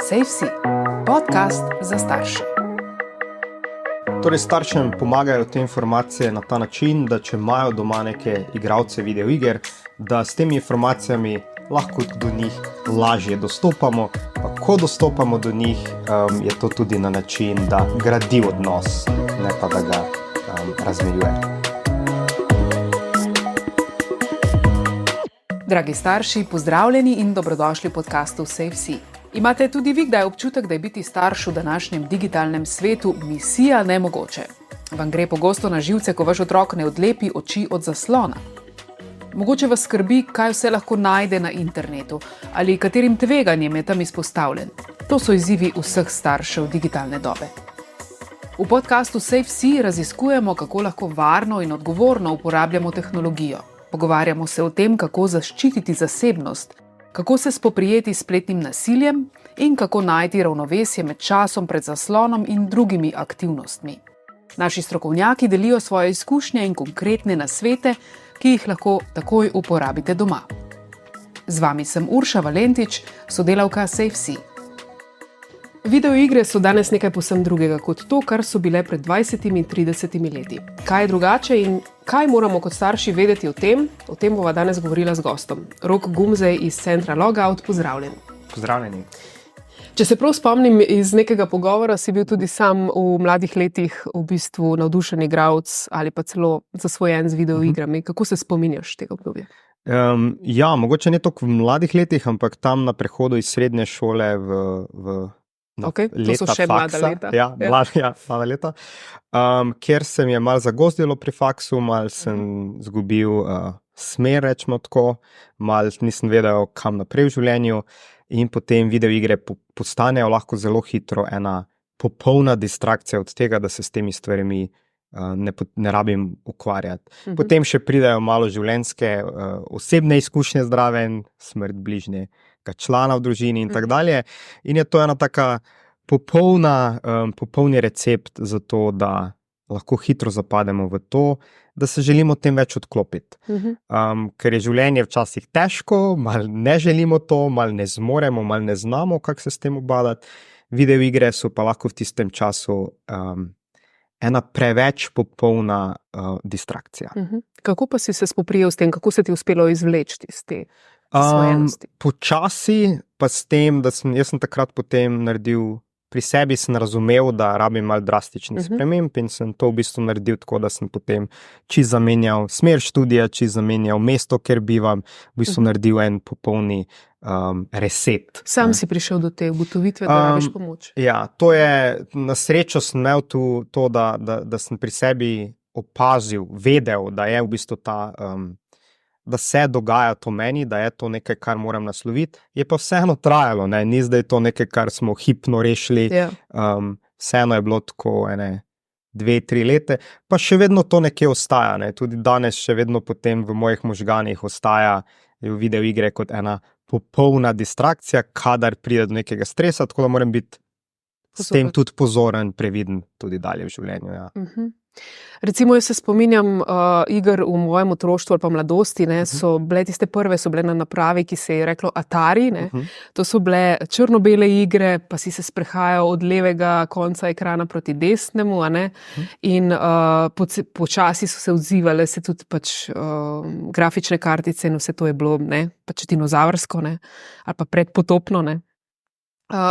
SafeSea, podcast za starše. Torej, staršem pomagajo te informacije na ta način, da če imajo doma neke igralce videoiger, da s temi informacijami lahko do njih lažje dostopamo. Pa ko dostopamo do njih, je to tudi na način, da gradi odnos, ne pa da ga razmeljuje. Dragi starši, pozdravljeni in dobrodošli v podcastu SafeSea. Imate tudi vi kdaj občutek, da je biti starš v današnjem digitalnem svetu misija nemogoče? Vam gre pogosto na živce, ko vaš otrok ne odlepi oči od zaslona? Mogoče vas skrbi, kaj vse lahko najde na internetu ali katerim tveganjem je tam izpostavljen. To so izzivi vseh staršev digitalne dobe. V podcastu SafeSea raziskujemo, kako lahko varno in odgovorno uporabljamo tehnologijo. Pogovarjamo se o tem, kako zaščititi zasebnost, kako se spoprijeti s spletnim nasiljem in kako najti ravnovesje med časom pred zaslonom in drugimi aktivnostmi. Naši strokovnjaki delijo svoje izkušnje in konkretne nasvete, ki jih lahko takoj uporabite doma. Z vami sem Urša Valentič, sodelavka SafeSea. Videoigre so danes nekaj povsem drugega kot to, kar so bile pred 20 in 30 leti. Kaj je drugače in kaj moramo kot starši vedeti o tem? O tem bova danes govorila z gostom. Rok Gumzej iz centra Logout, pozdravljen. Pozdravljeni. Če se prav spomnim iz nekega pogovora, si bil tudi sam v mladih letih v bistvu navdušen igralec ali pa celo zasvojen z videoigrami. Kako se spominjaš tega obdobja? Mogoče ne toliko v mladih letih, ampak tam na prehodu iz srednje šole v to so še faksa. mlada leta. Mlada leta. Ker se mi je malo zagozdilo pri faksu, malo sem zgubil smer, rečemo tako, malo nisem vedel, kam naprej v življenju in potem videoigre postanejo lahko zelo hitro ena popolna distrakcija od tega, da se s temi stvarmi ne rabim ukvarjati. Potem še pridejo malo življenjske, osebne izkušnje zraven, smrt bližnjega člana v družini in tako dalje. In je to ena taka popolni recept za to, da lahko hitro zapademo v to, da se želimo tem več odklopiti. Ker je življenje včasih težko, malo ne želimo to, malo ne zmoremo, malo ne znamo, kako se s tem ubadati. Videoigre so pa lahko v tistem času ena preveč popolna distrakcija. Kako pa si se spoprijel s tem? Kako se ti uspelo izvleči iz te svojenosti? Počasi pa s tem, da jaz sem takrat potem naredil, pri sebi sem razumel, da rabim malo drastičnih sprememb in sem to v bistvu naredil tako, da sem potem čisto zamenjal smer študija, čisto zamenjal mesto, kjer bivam, v bistvu naredil en popolni reset. Sam si prišel do te ugotovitve, da rabiš pomoč. Ja, to je, na srečo sem imel to, da sem pri sebi opazil, vedel, da je v bistvu da se dogaja to meni, da je to nekaj, kar moram nasloviti. Je pa vseeno trajalo, ne? Ni zdaj to nekaj, kar smo hipno rešili. Vseeno je bilo tako 2-3 leta, pa še vedno to nekje ostaja. Ne? Tudi danes še vedno potem v mojih možganih ostaja videoigre kot ena popolna distrakcija, kadar pride do nekega stresa, tako da moram biti s tem tudi pozoren, previden tudi dalje v življenju. Ja. Recimo, jaz se spominjam iger v mojem otroštvu ali pa mladosti, so bile tiste prve, so bile na napravi, ki se je reklo Atari, To so bile črno-bele igre, pa si se sprehajal od levega konca ekrana proti desnemu, in počasi so se odzivale se tudi grafične kartice in vse to je bilo, pač dinozavrsko, ali pa predpotopno,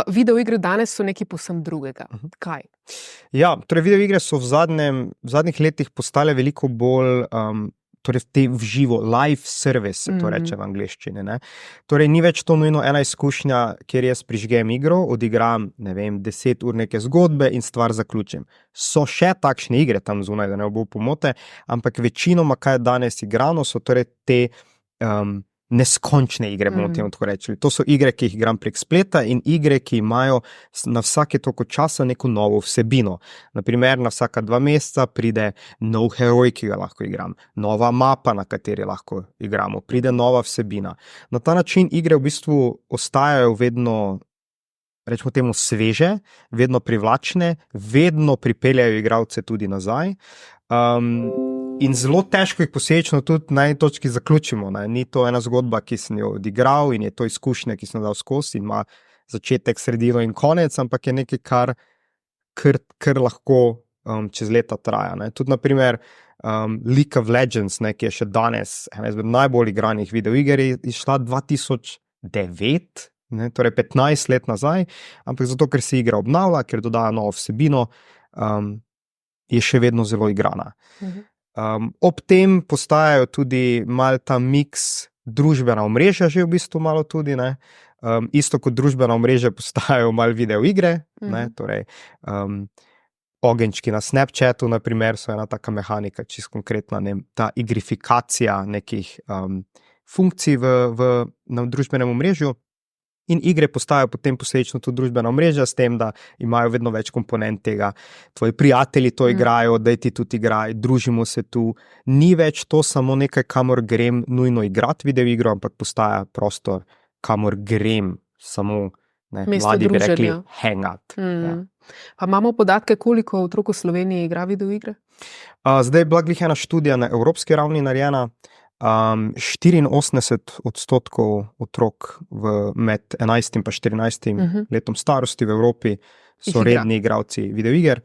Videoigre danes so nekaj povsem drugega. Kaj? Ja, torej videoigre so v zadnjih letih postale veliko bolj torej te v živo, live service, se to reče v angleščini. Torej ni več to nujno ena izkušnja, kjer jaz prižgem igro, odigram, 10 ur neke zgodbe in stvar zaključim. So še takšne igre tam zunaj, da ne bo pomote, ampak večinoma, kaj je danes igrano, so torej te neskončne igre, bomo temu tako rečeli. To so igre, ki jih igram prek spleta in igre, ki imajo na vsake toliko časa neko novo vsebino. Naprimer, na vsaka 2 meseca pride nov heroj, ki ga lahko igram. Nova mapa, na kateri lahko igramo. Pride nova vsebina. Na ta način igre v bistvu ostajajo vedno, rečemo temu, sveže, vedno privlačne, vedno pripeljajo igralce tudi nazaj. In zelo težko jih posledično tudi na eni točki zaključimo. Ni to ena zgodba, ki sem jo odigral in je to izkušnja, ki sem jo dal skozi in ima začetek, sredino in konec, ampak je nekaj, kar lahko čez leta traja. Ne. Tudi, naprimer, League of Legends, ne, ki je še danes ena izmed najbolj igranih videoiger, je izšla 2009, ne, torej 15 let nazaj, ampak zato, ker se igra obnavlja, ker dodaja novo vsebino, je še vedno zelo igrana. Ob tem postajajo tudi malo ta miks družbena omrežja, že v bistvu malo tudi, ne. Isto kot družbena omrežja postajajo malo videoigre, ne, torej ogenčki na Snapchatu, na primer, so ena taka mehanika, čisto konkretna, ne, ta igrifikacija nekih funkcij na družbenem omrežju. In igre postajajo potem posledično tudi družbena omrežja, s tem, da imajo vedno več komponent tega. Tvoji prijatelji to igrajo, da ti tudi igraj, družimo se tu. Ni več to samo nekaj, kamor grem nujno igrati videoigro, ampak postaja prostor, kamor grem samo, ne, mladi bi rekli, hangout. Ja. Pa imamo podatke, koliko otrok v Sloveniji igra videoigre? Zdaj je bila glih ena študija na evropski ravni narejena. 84% otrok med 11 in pa 14 letom starosti v Evropi so redni igralci videoiger.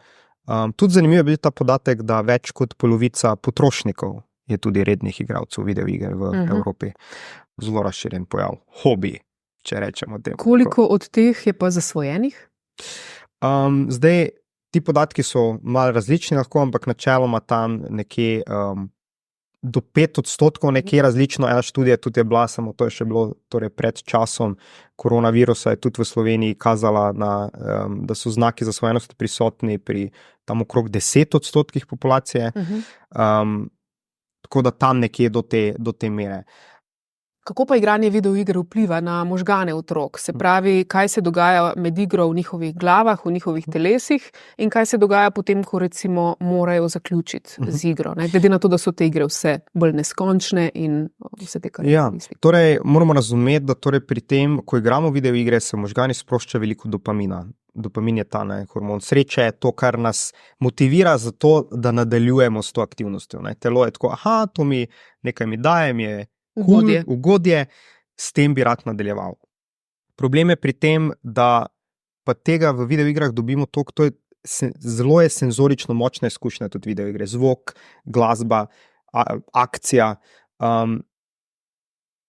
Tudi zanimivo je bil ta podatek, da več kot polovica potrošnikov je tudi rednih igralcev videoiger v Evropi. Zelo razširjen pojav. Hobi, če rečemo temu. Koliko od teh je pa zasvojenih? Zdaj, ti podatki so malo različni lahko, ampak načeloma tam nekje do 5% nekje različno. Ena študija tudi je bila, samo to je še bilo torej pred časom koronavirusa, je tudi v Sloveniji kazala, da so znaki zasvojenosti prisotni pri tam okrog 10% populacije. Tako da tam nekje do te mere. Kako pa igranje videoiger vpliva na možgane otrok? Se pravi, kaj se dogaja med igro v njihovih glavah, v njihovih telesih in kaj se dogaja potem, ko recimo morajo zaključiti z igro, ne? Glede na to, da so te igre vse bolj neskončne in vse te kar misli. Torej moramo razumeti, da torej pri tem, ko igramo videoigre, se v možganih sprošča veliko dopamina. Dopamin je ta, ne, hormon sreče, to, kar nas motivira za to, da nadaljujemo s to aktivnostjo. Ne. Telo je tako, to nekaj mi daje, mi je ugodje, s tem bi rad nadaljeval. Problem je pri tem, da pa tega v videoigrah dobimo toliko, zelo je senzorično močna izkušnja tudi videoigre, zvok, glasba, akcija,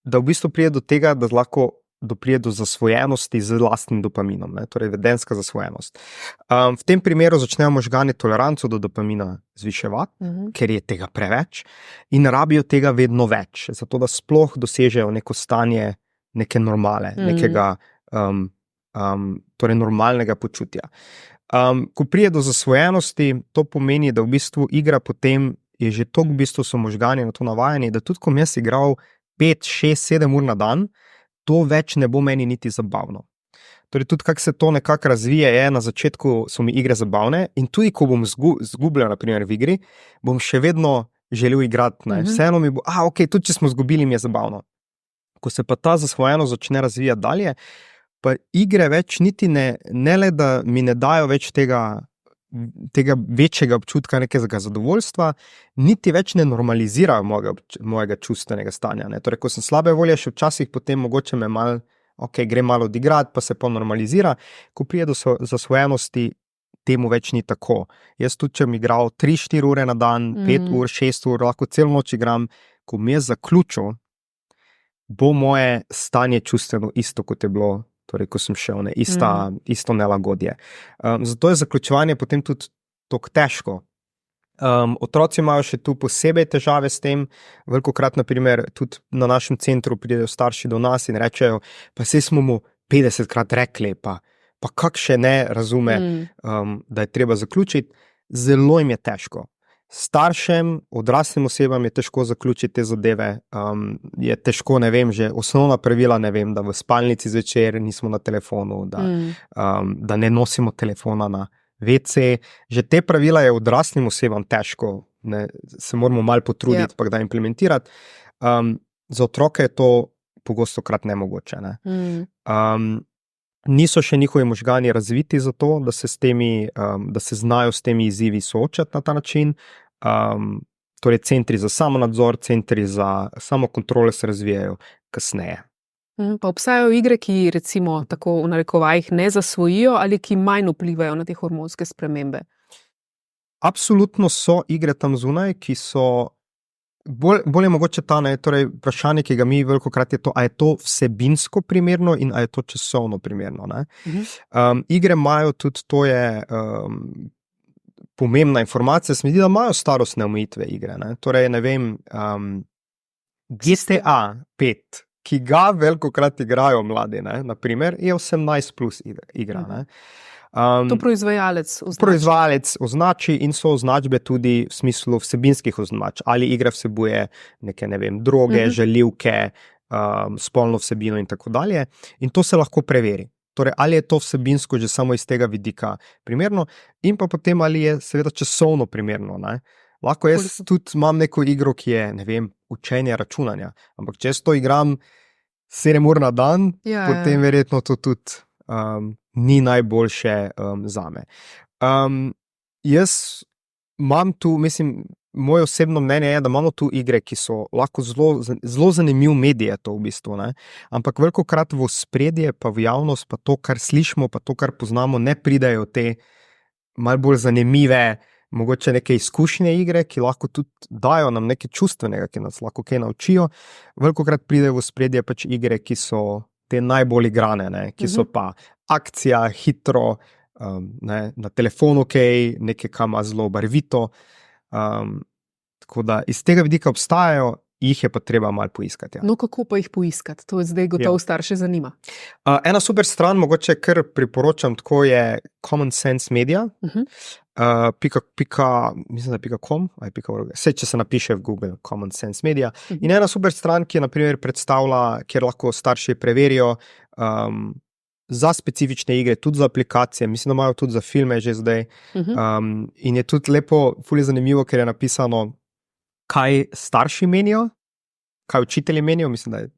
da v bistvu pride do tega, da lahko pride do zasvojenosti z lastnim dopaminom, ne? Torej vedenska zasvojenost. V tem primeru začnejo možgani toleranco do dopamina zviševati, ker je tega preveč in rabijo tega vedno več, zato da sploh dosežejo neko stanje neke normale, nekega torej normalnega počutja. Ko pride do zasvojenosti, to pomeni, da v bistvu igra potem je že toliko, v bistvu so možgani na to navajeni, da tudi ko jaz igral 5, 6, 7 ur na dan, to več ne bo meni niti zabavno. Torej tudi kako se to nekako razvije, je na začetku so mi igre zabavne in tudi ko bom zgubljal, na primer v igri, bom še vedno želel igrati, ne. Vseeno mi bo, ok, tudi če smo zgubili, mi je zabavno. Ko se pa ta zasvojenost začne razvijati dalje, pa igre več niti ne le, da mi ne dajo več tega večjega občutka nekega zadovoljstva, niti več ne normalizirajo mojega čustvenega stanja, ne. Torej, ko sem slabe volje, še včasih potem mogoče me malo, grem malo odigrati, pa se pa normalizira. Ko pride do zasvojenosti, temu več ni tako. Jaz tudi, če mi igral 3-4 ure na dan, 5 ur, 6 ur, lahko celo noč igram, ko mi je zaključil, bo moje stanje čustveno isto, kot je bilo, torej, ko sem šel, ne, isto nelagodje. Zato je zaključevanje potem tudi tako težko. Otroci imajo še tu posebej težave s tem, velikokrat, na primer, tudi na našem centru pridejo starši do nas in rečejo, pa saj smo mu 50krat rekli, pa kak še ne razume, da je treba zaključiti. Zelo jim je težko. Staršem, odraslim osebam je težko zaključiti te zadeve, je težko, ne vem, že osnovna pravila, ne vem, da v spalnici zvečer nismo na telefonu, da ne nosimo telefona na WC. Že te pravila je odraslim osebam težko, ne, se moramo malo potruditi, pa da implementirati. Za otroke je to pogostokrat nemogoče, ne. Niso še njihovi možgani razviti za to, da se znajo s temi izzivi soočati na ta način. Torej centri za samonadzor, centri za samokontrole se razvijajo kasneje. Pa obstajajo igre, ki recimo tako v narekovajih ne zasvojijo ali ki manj vplivajo na te hormonske spremembe? Absolutno so igre tam zunaj, ki so bolj je mogoče ta, ne, torej vprašanje, ki ga mi velikokrat je to, a je to vsebinsko primerno in a je to časovno primerno, ne. Igre imajo tudi, to je pomembna informacija, se mi zdi, da imajo starostne omejitve igre, ne. Torej, ne vem, GTA 5, ki ga velikokrat igrajo mladi, ne, na primer, je 18 plus igra, ne. To proizvajalec označi. Proizvajalec označi in so označbe tudi v smislu vsebinskih označb. Ali igra vsebuje neke, ne vem, droge, žaljivke, spolno vsebino in tako dalje. In to se lahko preveri. Torej, ali je to vsebinsko že samo iz tega vidika primerno in pa potem, ali je seveda časovno primerno, ne. Lahko jaz tudi imam neko igro, ki je, ne vem, učenje računanja, ampak če jaz to igram 7 ur na dan, potem verjetno to tudi ni najboljše zame. Jaz imam tu, mislim, moje osebno mnenje je, da imamo tu igre, ki so lahko zelo zanimiv medij, to v bistvu, ne? Ampak velikokrat v ospredje, pa v javnost, pa to, kar slišimo, pa to, kar poznamo, ne pridejo te malo bolj zanimive, mogoče neke izkušnje igre, ki lahko tudi dajo nam nekaj čustvenega, ki nas lahko kaj naučijo. Velikokrat pridejo v ospredje pač igre, ki so te najbolj igrane, ne? Ki so pa akcija, hitro, ne, na telefonu nekaj, kar ima zelo barvito. Tako da iz tega vidika obstajajo, jih je pa treba malo poiskati. Ja. No, kako pa jih poiskati? To je zdaj gotovo starše zanima. Ena super stran, mogoče kar priporočam, tako je Common Sense Media. Mislim, da je .com, vse, če se napiše v Google Common Sense Media. In ena super stran, ki je na primer predstavlja, kjer lahko starši preverijo za specifične igre, tudi za aplikacije, mislim, da imajo tudi za filme že zdaj. In je tudi lepo, ful je zanimivo, ker je napisano, kaj starši menijo, kaj učitelji menijo, mislim, da je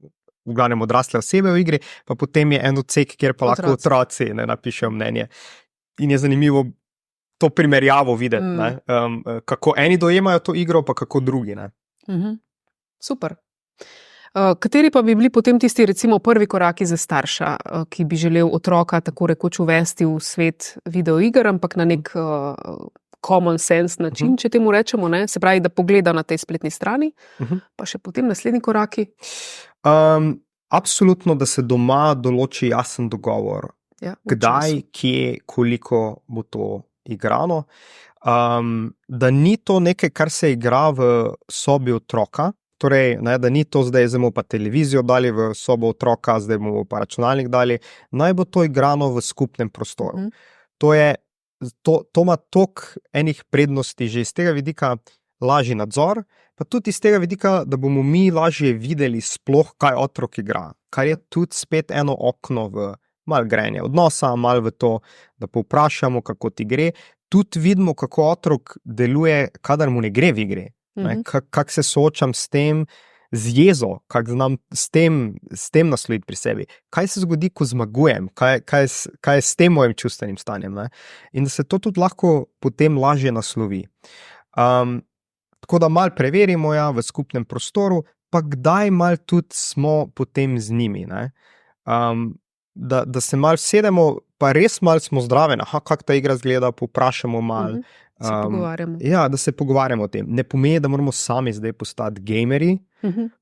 v glavnem odrasle osebe v igri, pa potem je en odsek, kjer pa lahko otroci ne napišejo mnenje. In je zanimivo to primerjavo videti, ne, kako eni dojemajo to igro, pa kako drugi, ne. Super. Kateri pa bi bili potem tisti recimo prvi koraki za starša, ki bi želel otroka tako rekoč uvesti v svet videoiger, ampak na nek common sense način, če temu rečemo, ne? Se pravi, da pogleda na tej spletni strani, pa še potem naslednji koraki? Absolutno, da se doma določi jasen dogovor, kdaj, kje, koliko bo to igrano. Da ni to nekaj, kar se igra v sobi otroka, torej, ne, da ni to zdaj bomo pa televizijo dali v sobo otroka, zdaj bomo pa računalnik dali, naj bo to igrano v skupnem prostoru. To ima toliko enih prednosti že iz tega vidika, lažji nadzor, pa tudi iz tega vidika, da bomo mi lažje videli sploh, kaj otrok igra, kar je tudi spet eno okno v malo grenje odnosa, malo v to, da povprašamo, kako ti gre, tudi vidimo, kako otrok deluje, kadar mu ne gre v igri. Kako se soočam s tem, z jezo, kako znam s tem nasloviti pri sebi, kaj se zgodi, ko zmagujem, kaj je s tem mojim čustvenim stanjem, ne? In da se to tudi lahko potem lažje naslovi. Tako da malo preverimo v skupnem prostoru, pa kdaj malo tudi smo potem z njimi, ne? Da se malo sedemo, pa res malo smo zdrave, kako ta igra izgleda, povprašamo malo. Se pogovarjamo. Ja, da se pogovarjamo o tem. Ne pomeni, da moramo sami zdaj postati gamerji,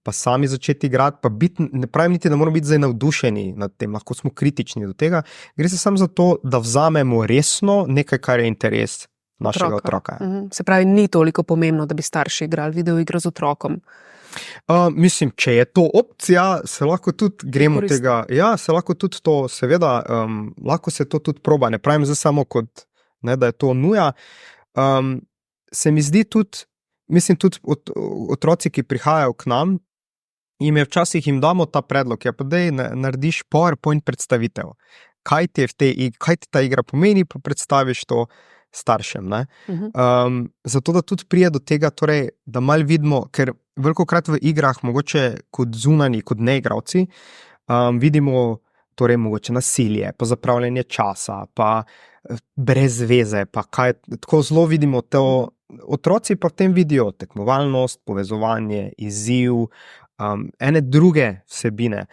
pa sami začeti igrati, pa ne pravim niti, da moramo biti zdaj navdušeni nad tem, lahko smo kritični do tega. Gre se samo za to, da vzamemo resno nekaj, kar je interes našega otroka. Se pravi, ni toliko pomembno, da bi starši igrali videoigro z otrokom. Mislim, če je to opcija, se lahko tudi gremo tega, se lahko tudi to, seveda, lahko se to tudi proba, ne pravim zdaj samo kot, ne, da je to nuja. Se mi zdi tudi, mislim tudi otroci, ki prihajajo k nam, včasih jim damo ta predlog, pa daj narediš PowerPoint predstavitev, kaj ti ta igra pomeni, pa predstaviš to staršem, ne. Zato, da tudi prije do tega, torej, da malo vidimo, ker velikokrat v igrah, mogoče kot zunani, kot neigravci, vidimo torej mogoče nasilje, pa zapravljanje časa, pa brez veze, pa kaj, tako zelo vidimo to, otroci pa v tem vidijo tekmovalnost, povezovanje, izziv, ene druge vsebine.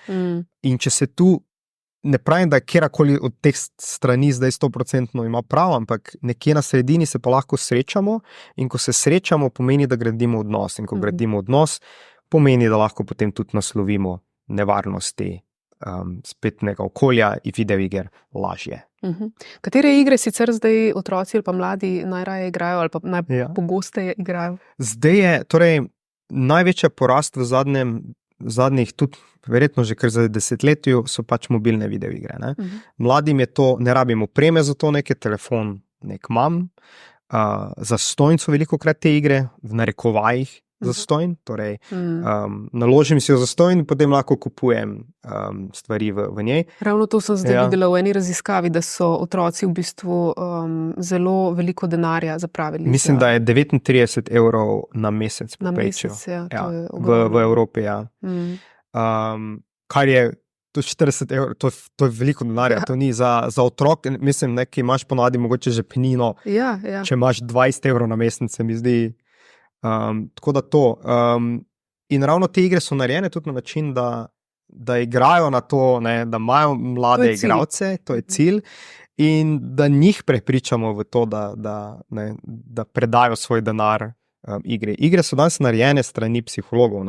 In če se tu, ne pravim, da kjerkoli od teh strani zdaj 100% ima prav, ampak nekje na sredini se pa lahko srečamo in ko se srečamo, pomeni, da gradimo odnos. In ko gradimo odnos, pomeni, da lahko potem tudi naslovimo nevarnosti spletnega okolja in videoiger lažje. Katere igre sicer zdaj otroci ali pa mladi najraje igrajo ali pa najpogosteje igrajo? Zdaj je, torej, največja porast v zadnjih tudi, verjetno že kar za desetletju, so pač mobilne videoigre. Mladim je to, ne rabimo opreme za to, neki telefon nek imam, zastonj so velikokrat te igre, v narekovajih zastonj, torej naložim si jo zastonj in potem lahko kupujem stvari v njej. Ravno to sem zdaj videla v eni raziskavi, da so otroci v bistvu zelo veliko denarja zapravili. Mislim, da je 39 evrov na mesec. Na mesec, to je v Evropi, kar je to 40 evrov, to je veliko denarja, to ni za otrok, mislim, ki imaš ponavadi mogoče žepnino, če imaš 20 evrov na mesec, se mi zdi. Tako da to. In ravno te igre so narejene tudi na način, da igrajo na to, da imajo mlade igralce, to je cilj, in da njih prepričamo v to, da predajo svoj denar igre. Igre so danes narejene strani psihologov,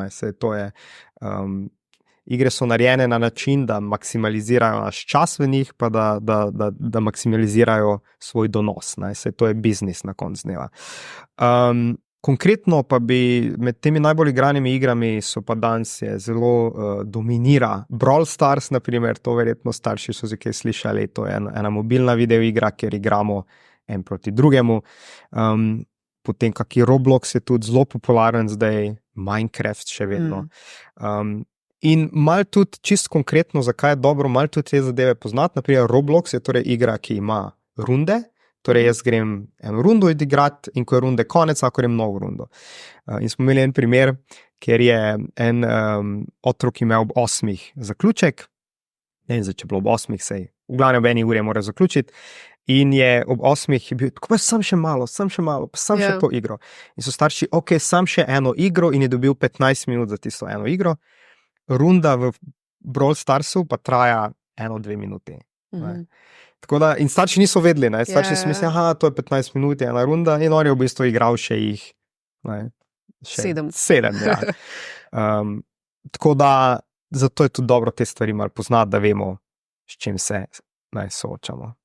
igre so narejene na način, da maksimalizirajo naš čas v njih, pa da maksimalizirajo svoj donos. To je biznis na koncu dneva. Konkretno pa bi med temi najbolj igranimi igrami so pa danes zelo dominira Brawl Stars, naprimer, to verjetno starši so že kaj slišali, to je ena mobilna videoigra, kjer igramo en proti drugemu. Potem kaki Roblox je tudi zelo popularen zdaj, Minecraft še vedno. In malo tudi čisto konkretno, zakaj je dobro malo tudi te zadeve poznati, naprimer Roblox je torej igra, ki ima runde. Torej, jaz grem eno rundo odigrati in ko je runde konec, lahko grem novo rundo. In smo imeli en primer, kjer je en otrok imel ob 8 zaključek, ne vem, če bilo ob 8, sej, v glavnem ob 1 uri mora zaključiti, in je ob 8 bil, tako pa sam še malo, še to igro. In so starši, ok, sam še eno igro in je dobil 15 minut za tisto eno igro. Runda v Brawl Starsu pa traja 1-2 minuti. Tako da, in starši niso vedeli, starši so mislili, to je 15 minut, ena runda, in on je v bistvu igral še jih 7. Tako da, zato je tudi dobro te stvari malo poznati, da vemo, s čim se soočamo.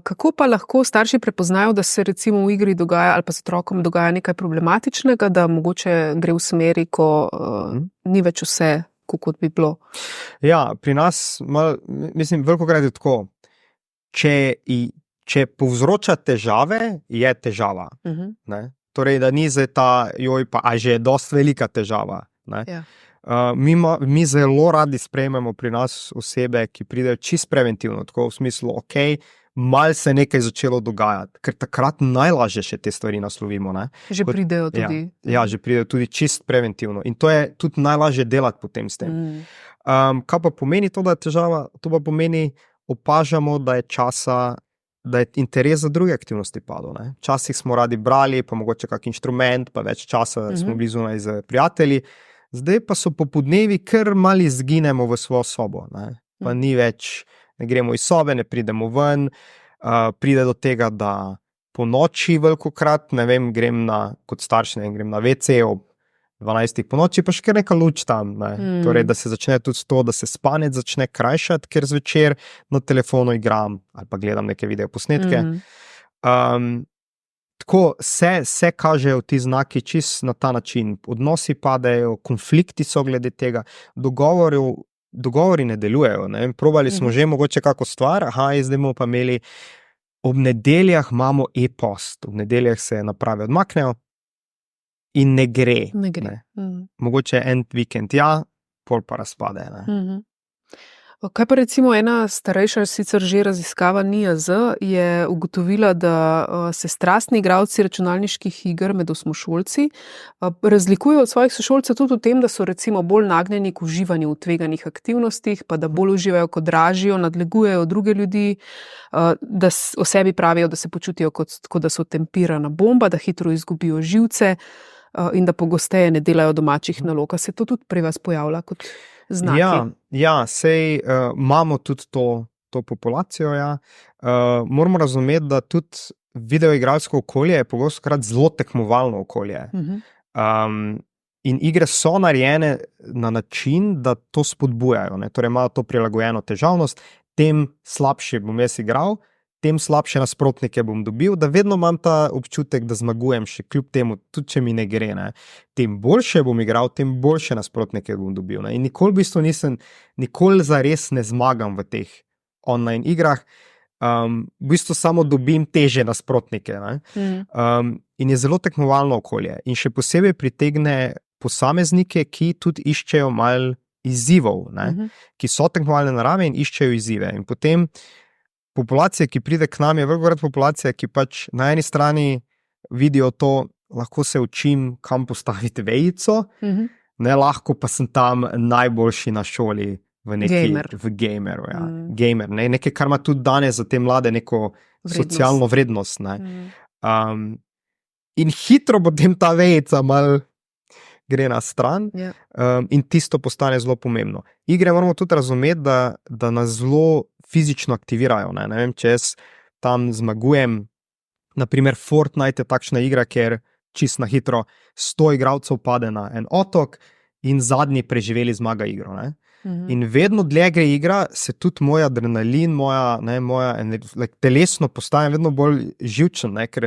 Kako pa lahko starši prepoznajo, da se recimo v igri dogaja ali pa s otrokom dogaja nekaj problematičnega, da mogoče gre v smeri, ko ni več vse, kot bi bilo? Ja, pri nas, mislim, velikokrat je tako, če povzroča težave, je težava. Torej, da ni zdaj ta, a že je dosti velika težava. Mi zelo radi sprejmemo pri nas osebe, ki pridejo čisto preventivno, tako v smislu, malo se nekaj začelo dogajati, ker takrat najlažje še te stvari naslovimo. Že pridejo tudi. Ja, že pridejo tudi čisto preventivno. In to je tudi najlažje delati potem s tem. Kaj pa pomeni to, da je težava? To pa pomeni, opažamo, da je interes za druge aktivnosti padel. Včasih smo radi brali, pa mogoče kak inštrument, pa več časa smo bili zunaj z prijatelji. Zdaj pa so popodnevi, ker malo izginemo v svojo sobo. Pa ni več, ne gremo iz sobe, ne pridemo ven, pride do tega, da po noči velikokrat, ne vem, grem kot starš, grem na WC ob 12 po noči, pa še kar neka luč tam. Torej, da se začne tudi to, da se spanec začne krajšati, ker zvečer na telefonu igram ali pa gledam neke videoposnetke. Tako se kažejo ti znaki čisto na ta način. Odnosi padejo, konflikti so glede tega, dogovori ne delujejo. Probali smo že mogoče kako stvar, zdaj bomo pa imeli, ob nedeljah imamo e-post, ob nedeljah se naprave odmaknejo in ne gre. Mogoče en vikend, pol pa razpade. Kaj pa recimo ena starejša, sicer že raziskava NIJZ, je ugotovila, da se strastni igralci računalniških iger med osmošolci razlikujejo od svojih sošolcev tudi v tem, da so recimo bolj nagnjeni k uživanju v tveganih aktivnostih, pa da bolj uživajo, ko dražijo, nadlegujejo druge ljudi, da o sebi pravijo, da se počutijo kot da so tempirana bomba, da hitro izgubijo živce. in da pogosteje ne delajo domačih nalog. A se to tudi pri vas pojavlja kot znaki? Ja, sej imamo tudi to populacijo. Ja. Moramo razumeti, da tudi videoigralsko okolje je pogostokrat zelo tekmovalno okolje. In igre so narejene na način, da to spodbujajo. Ne? Torej imajo to prilagojeno težavnost, tem slabše bom jaz igral, tem slabše nasprotnike bom dobil, da vedno imam ta občutek, da zmagujem še kljub temu, tudi če mi ne gre. Ne? Tem boljše bom igral, tem boljše nasprotnike bom dobil. Ne? In nikoli zares ne zmagam v teh online igrah. V bistvu samo dobim teže nasprotnike. In je zelo tekmovalno okolje. In še posebej pritegne posameznike, ki tudi iščejo malo izzivov, ki so tekmovalne narave in iščejo izzive. In potem populacija, ki pride k nam, je velikokrat populacija, ki pač na eni strani vidijo to, lahko se učim, kam postaviti vejico, ne, lahko pa sem tam najboljši na šoli v gameru. Ja. Gamer, ne, nekaj, kar ima tudi danes za te mlade neko socialno vrednost. Ne. In hitro potem ta vejica malo gre na stran, in tisto postane zelo pomembno. Igre moramo tudi razumeti, da nas zelo fizično aktivirajo. Ne vem, če jaz tam zmagujem, naprimer Fortnite je takšna igra, kjer čisto na hitro 100 igralcev pade na en otok in zadnji preživeli zmaga igro. Ne? In vedno dlje gre igra, se tudi moj adrenalin, telesno postajam vedno bolj živčen, ne? Ker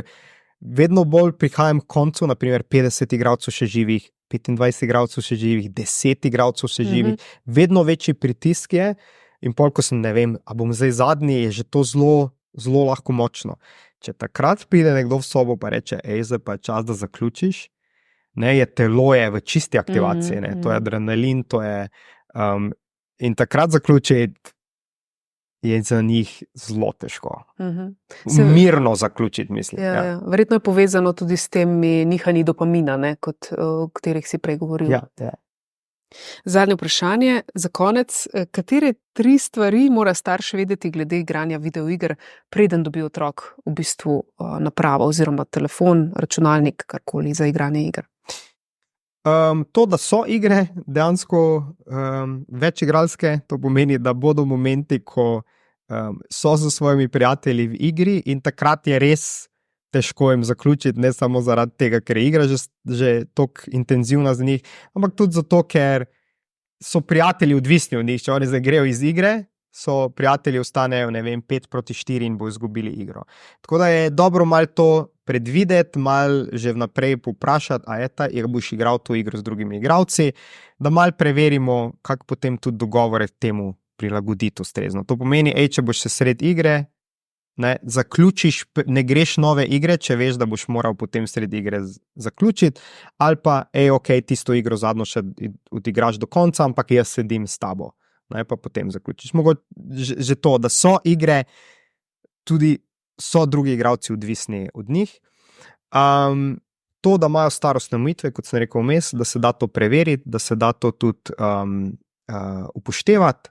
vedno bolj prihajam k koncu, naprimer 50 igralcev še živih, 25 igralcev še živih, 10 igralcev še živih, vedno večji pritisk je in pol, ko sem, ne vem, a bom zdaj zadnji, je že to zelo, zelo lahko močno. Če takrat pride nekdo v sobo pa reče, zdaj pa je čas, da zaključiš, ne, je telo je v čisti aktivaciji, ne, to je adrenalin, to je in takrat zaključiti je za njih zelo težko. Mirno zaključiti, mislim. Ja. Verjetno je povezano tudi s temi nihanji dopamina, ne, o katerih si prej govoril. Ja. Zadnje vprašanje, za konec, katere 3 stvari mora starš vedeti glede igranja videoiger, preden dobi otrok v bistvu napravo oziroma telefon, računalnik, karkoli za igranje iger? To, da so igre dejansko večigralske, to pomeni, da bodo momenti, ko so z svojimi prijatelji v igri in takrat je res težko jim zaključiti, ne samo zaradi tega, ker je igra že toliko intenzivna za njih, ampak tudi zato, ker so prijatelji odvisni od njih. Če oni zdaj grejo iz igre, so prijatelji ostanejo, ne vem, 5-4 in bo izgubili igro. Tako da je dobro malo to predvideti, malo že vnaprej poprašati, a boš igral to igro z drugimi igralci, da malo preverimo, kako potem tudi dogovore temu prilagoditi ustrezno. To pomeni, če boš se sred igre, ne, zaključiš, ne greš nove igre, če veš, da boš moral potem sred igre zaključiti, ali pa, tisto igro zadnjo še odigraš do konca, ampak jaz sedim s tabo. Ne, pa potem zaključiš. Mogoče že to, da so igre, tudi so drugi igralci odvisni od njih. To, da imajo starostne omejitve, kot sem rekel vmes, da se da to preveriti, da se da to tudi upoštevati.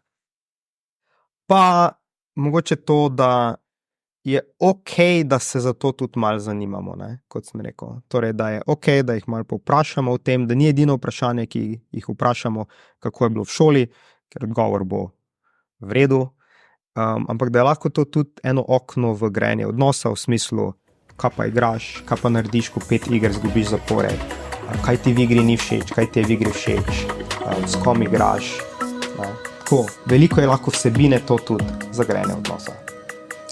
Pa mogoče to, da je da se za to tudi malo zanimamo, ne, kot sem rekel. Torej, da je da jih malo povprašamo o tem, da ni edino vprašanje, ki jih vprašamo, kako je bilo v šoli, ker odgovor bo v redu, ampak da je lahko to tudi eno okno v grajanje odnosa, v smislu, kaj pa igraš, kaj pa narediš, ko 5 iger zgubiš zapored, kaj ti v igri ni všeč, kaj ti je v igri všeč, s kom igraš. Tako, veliko je lahko vsebine to tudi za grajanje odnosa.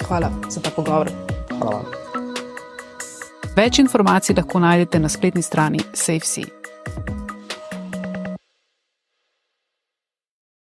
Hvala za ta pogovor. Hvala. Več informacij lahko najdete na spletni strani SafeSea.